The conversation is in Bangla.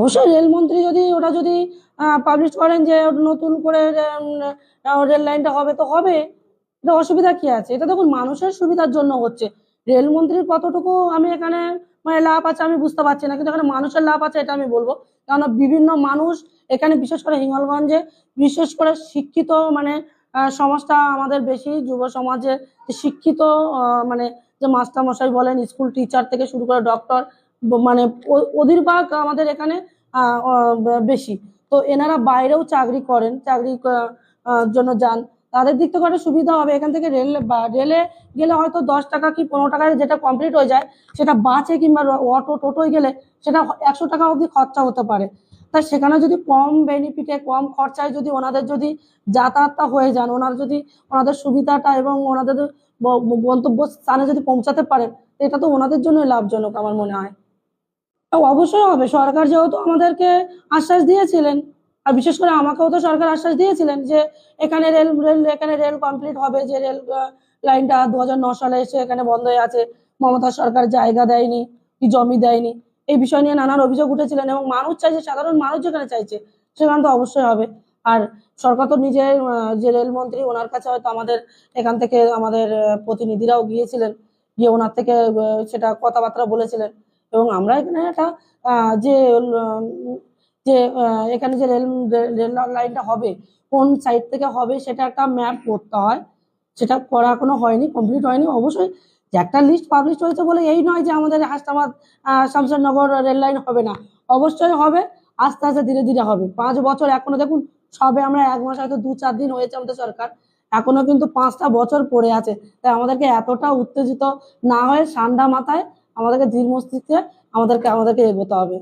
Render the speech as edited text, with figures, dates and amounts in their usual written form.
অবশ্যই রেলমন্ত্রী যদি ওটা যদি পাবলিশ করেন যে নতুন করে রেল লাইনটা হবে তো হবে, এটা অসুবিধা কি আছে? এটা দেখুন মানুষের সুবিধার জন্য হচ্ছে। রেলমন্ত্রীর কতটুকু আমি এখানে মানে লাভ আছে আমি বুঝতে পারছি না, কিন্তু এখানে মানুষের লাভ আছে এটা আমি বলবো। কেননা বিভিন্ন মানুষ এখানে, বিশেষ করে হিঙ্গলগঞ্জে বিশেষ করে শিক্ষিত মানে সমাজটা আমাদের বেশি, যুব সমাজে শিক্ষিত মানে যে মাস্টার মশাই বলেন, স্কুল টিচার থেকে শুরু করে ডক্টর, মানে অধিরভাগ আমাদের এখানে বেশি। তো এনারা বাইরেও চাকরি করেন, চাকরি জন্য যান, তাদের দিক থেকে একটা সুবিধা হবে। এখান থেকে রেলে গেলে হয়তো 10 টাকা কি 15 টাকায় যেটা কমপ্লিট হয়ে যায়, সেটা বাসে কিংবা অটো টোটোয় গেলে সেটা 100 টাকা অবধি খরচা হতে পারে। তাই সেখানে যদি কম বেনিফিটে কম খরচায় যদি ওনাদের যদি যাতায়াতটা হয়ে যান, ওনাদের সুবিধাটা এবং ওনাদের গন্তব্য স্থানে যদি পৌঁছাতে পারেন, এটা তো ওনাদের জন্যই লাভজনক আমার মনে হয়। অবশ্যই হবে। সরকার যেহেতু আমাদেরকে আশ্বাস দিয়েছিলেন, আর বিশেষ করে আমাকেও তো সরকার আশ্বাস দিয়েছিলেন যে এখানে রেল কমপ্লিট হবে, যে রেল লাইনটা 2009 সালে এসে এখানে বন্ধ হয়ে আছে, মমতা সরকার জায়গা দেয়নি কি জমি দেয়নি, এই বিষয় নিয়ে নানান অভিযোগ উঠেছিলেন এবং মানুষ চাইছে, সাধারণ মানুষ যেখানে চাইছে সেখানে তো অবশ্যই হবে। আর সরকার তো নিজে যে রেলমন্ত্রী, ওনার কাছে হয়তো আমাদের এখান থেকে আমাদের প্রতিনিধিরাও গিয়েছিলেন, গিয়ে ওনার থেকে সেটা কথাবার্তা বলেছিলেন। এবং আমরা এখানে একটা যে যে এখানে যে রেল লাইনটা হবে কোন সাইড থেকে হবে সেটা একটা ম্যাপ করতে হয়, সেটা করা এখনো হয়নি, কমপ্লিট হয়নি। অবশ্যই যে একটা লিস্ট পাবলিশ হয়েছে বলে এই নয় যে আমাদের হাসনাবাদ শামশেরনগর রেল লাইন হবে না, অবশ্যই হবে। আস্তে আস্তে ধীরে ধীরে হবে। 5 বছর এখনো দেখুন, সবে আমরা 1 মাস হয়তো 2-4 দিন হয়েছে আমাদের সরকার, এখনো কিন্তু 5টা বছর পড়ে আছে। তাই আমাদেরকে এতটা উত্তেজিত না হয়ে ঠান্ডা মাথায় আমাদেরকে ধীর মস্তিষ্কে আমাদেরকে এগোতে হবে।